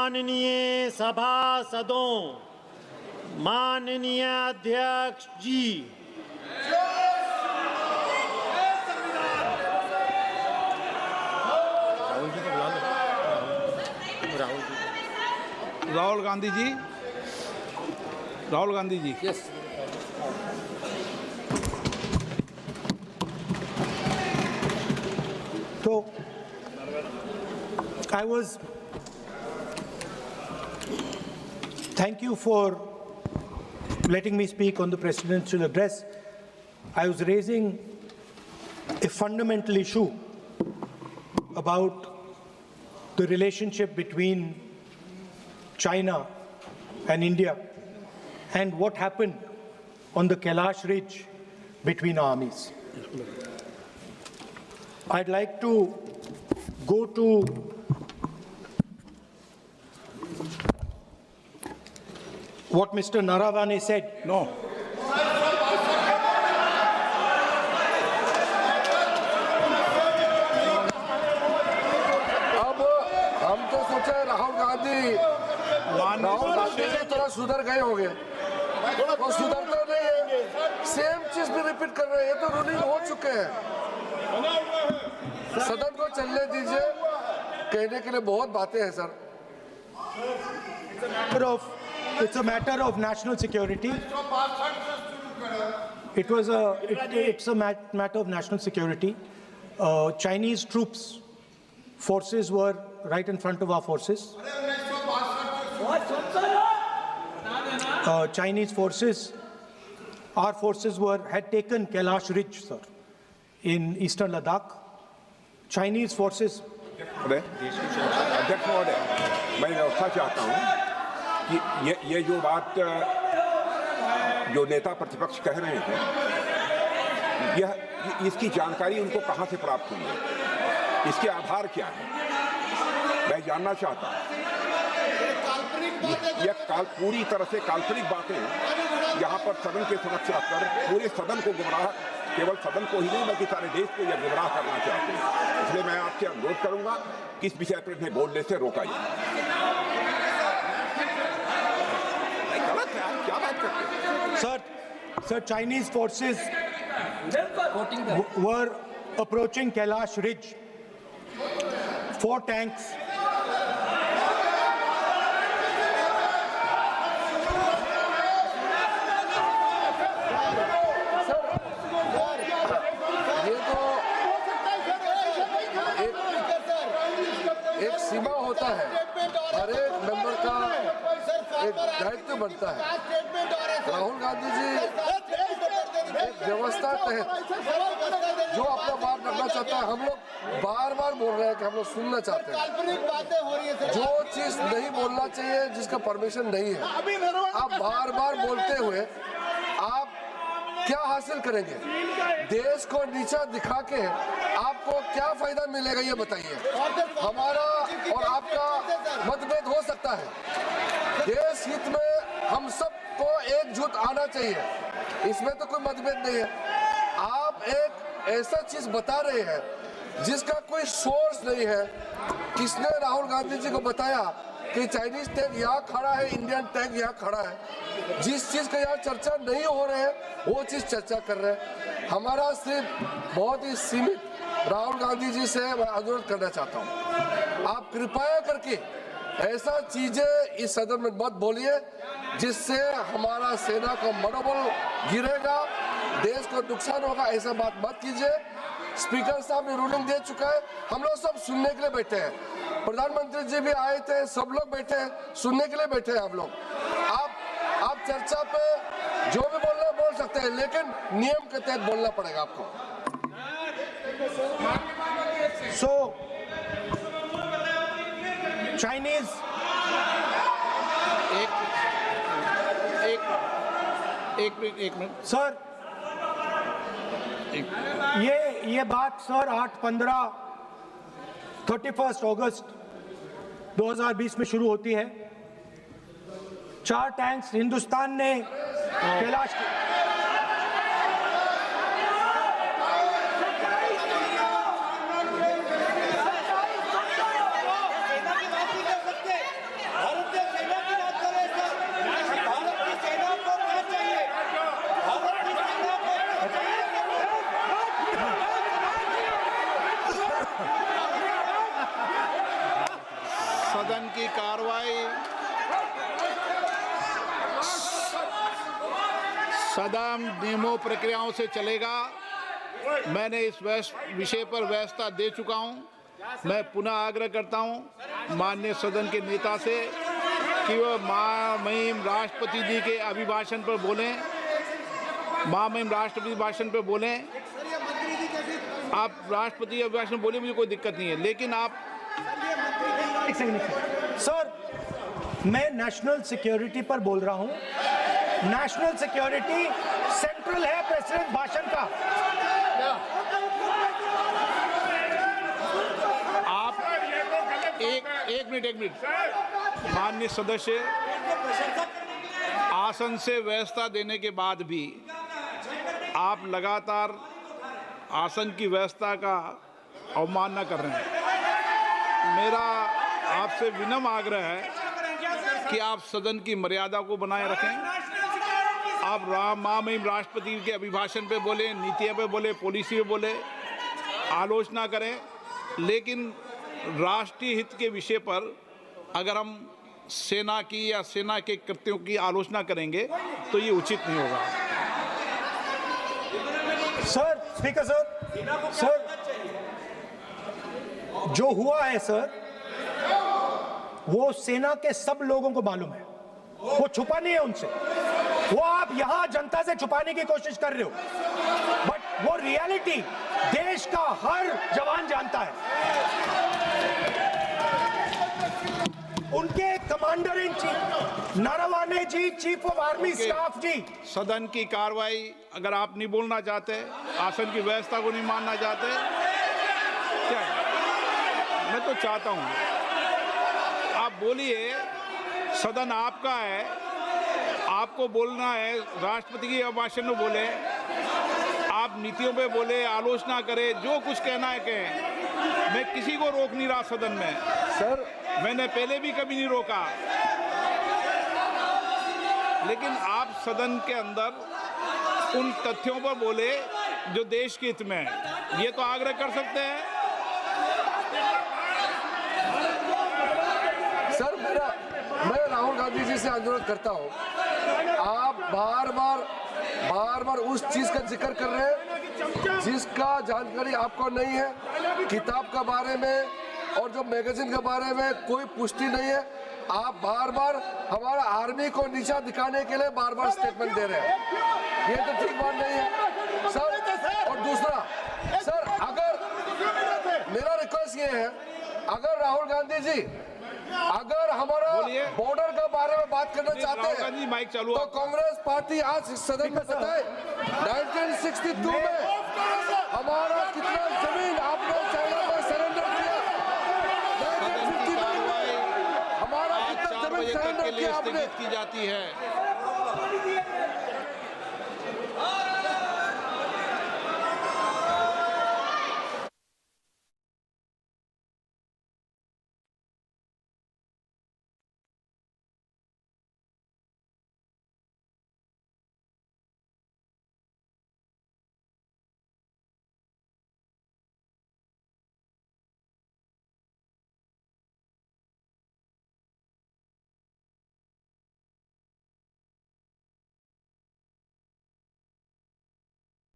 माननीय सभासदों, माननीय अध्यक्ष जी, Rahul Gandhi ji, Rahul Gandhi ji. Yes. So, thank you for letting me speak on the presidential address. I was raising a fundamental issue about the relationship between China and India and what happened on the Kailash Ridge between armies. I'd like to go to what Mr. Naravane said. No. अब हम तो सोचे राहुल गांधी से थोड़ा सुधर गए होंगे, वो सुधरते नहीं है, सेम चीज भी रिपीट कर रहे हैं। ये तो रूलिंग हो चुके हैं। सदन को चलने दीजिए, कहने के लिए बहुत बातें हैं sir. It's a matter of national security. It's a matter of national security. Chinese forces were right in front of our forces. Chinese forces, our forces had taken Kailash Ridge, sir, in eastern Ladakh. Chinese forces. अध्यक्ष महोदय, मैं व्यवस्था चाहता हूँ कि ये जो बात जो नेता प्रतिपक्ष कह रहे हैं, यह इसकी जानकारी उनको कहाँ से प्राप्त हुई है, इसके आधार क्या है, मैं जानना चाहता हूँ। यह पूरी तरह से काल्पनिक बातें यहाँ पर सदन की सुरक्षा कर पूरे सदन को गुमराह, केवल सदन को ही नहीं बल्कि सारे देश को यह गुमराह करना चाहते हैं। इसलिए मैं आपसे अनुरोध करूंगा कि इस विषय पर इन्हें बोलने से रोका जाए। गलत है, आप क्या बात करते हैं? Sir, Chinese forces were approaching Kailash Ridge. 4 tanks. एक सीमा होता है, हर एक मेंबर का एक दायित्व बनता है। राहुल गांधी जी एक व्यवस्था तहत जो अपना बात रखना चाहता है, हम लोग बार बार बोल रहे हैं कि हम लोग सुनना चाहते हैं। जो चीज नहीं बोलना चाहिए, जिसका परमिशन नहीं है, आप बार बार बोलते हुए आप क्या हासिल करेंगे? देश को नीचा दिखा के आपको क्या फायदा मिलेगा, ये बताइए। हमारा और आपका मतभेद हो सकता है, देश हित में हम सबको एकजुट आना चाहिए, इसमें तो कोई मतभेद नहीं है। आप एक ऐसा चीज बता रहे हैं जिसका कोई सोर्स नहीं है। किसने राहुल गांधी जी को बताया कि चाइनीज टैंक यहाँ खड़ा है, इंडियन टैंक यहाँ खड़ा है? जिस चीज का यहाँ चर्चा नहीं हो रहे है वो चीज चर्चा कर रहे हैं। हमारा सिर्फ बहुत ही सीमित राहुल गांधी जी से मैं अनुरोध करना चाहता हूँ, आप कृपया करके ऐसा चीजें इस सदन में मत बोलिए जिससे हमारा सेना का मनोबल गिरेगा, देश को नुकसान होगा। ऐसा बात मत कीजिए। स्पीकर साहब ने रूलिंग दे चुका है, हम लोग सब सुनने के लिए बैठे हैं। प्रधानमंत्री जी भी आए थे, सब लोग बैठे हैं, सुनने के लिए बैठे हैं हम लोग। आप चर्चा पे जो भी बोलना है बोल सकते हैं, लेकिन नियम के तहत बोलना पड़ेगा आपको। So, Chinese एक मिनट सर, ये बात सर 31 अगस्त 2020 में शुरू होती है। 4 टैंक्स हिंदुस्तान ने कैलाश सदन की कार्रवाई सदन नियमों प्रक्रियाओं से चलेगा। मैंने इस विषय पर व्यवस्था दे चुका हूं। मैं पुनः आग्रह करता हूं माननीय सदन के नेता से कि वह महामहिम राष्ट्रपति जी के अभिभाषण पर बोलें, महामहिम राष्ट्रपति भाषण पर बोलें। आप राष्ट्रपति अभिभाषण बोले, मुझे कोई दिक्कत नहीं है, लेकिन आप एक सेकंड सर, मैं नेशनल सिक्योरिटी पर बोल रहा हूं। नेशनल सिक्योरिटी सेंट्रल है प्रेसिडेंट भाषण का। आप एक मिनट माननीय सदस्य, आसन से व्यवस्था देने के बाद भी आप लगातार आसन की व्यवस्था का अवमानना कर रहे हैं। मेरा आपसे विनम्र आग्रह है कि आप सदन की मर्यादा को बनाए रखें। आप महामहिम राष्ट्रपति के अभिभाषण पे बोले, नीतियों पे बोले, पॉलिसी पे बोले, आलोचना करें, लेकिन राष्ट्रीय हित के विषय पर अगर हम सेना की या सेना के कृत्यों की आलोचना करेंगे तो ये उचित नहीं होगा। सर, स्पीकर सर, जो हुआ है सर, वो सेना के सब लोगों को मालूम है। वो छुपा नहीं है उनसे। वो आप यहां जनता से छुपाने की कोशिश कर रहे हो, बट वो रियलिटी देश का हर जवान जानता है। उनके commander in chief Naravane ji, chief of army staff ji. सदन की कार्रवाई अगर आप नहीं बोलना चाहते, आसन की व्यवस्था को नहीं मानना चाहते, क्या मैं तो चाहता हूं आप बोलिए। सदन आपका है, आपको बोलना है। राष्ट्रपति के अभिभाषण में बोले, आप नीतियों पे बोले, आलोचना करें, जो कुछ कहना है कहें। मैं किसी को रोक नहीं रहा सदन में सर, मैंने पहले भी कभी नहीं रोका, लेकिन आप सदन के अंदर उन तथ्यों पर बोले जो देश के हित में है। ये तो आग्रह कर सकते हैं। सर, मैं राहुल गांधी जी से अनुरोध करता हूं, आप बार बार उस चीज का जिक्र कर रहे हैं जिसका जानकारी आपको नहीं है। किताब के बारे में और जो मैगजीन के बारे में कोई पुष्टि नहीं है। आप बार हमारा आर्मी को नीचा दिखाने के लिए बार स्टेटमेंट दे रहे हैं। ये तो ठीक बात नहीं है सर। और दूसरा सर, अगर मेरा रिक्वेस्ट ये है, अगर राहुल गांधी जी अगर हमारा बॉर्डर के बारे में बात करना चाहते हैं तो कांग्रेस पार्टी आज सदन में बताए 1962 में हमारा कितना जमीन आपने चाइना को सरेंडर किया। 1952 में हमारा कितना जमीन सरेंडर किया आपने। की जाती है।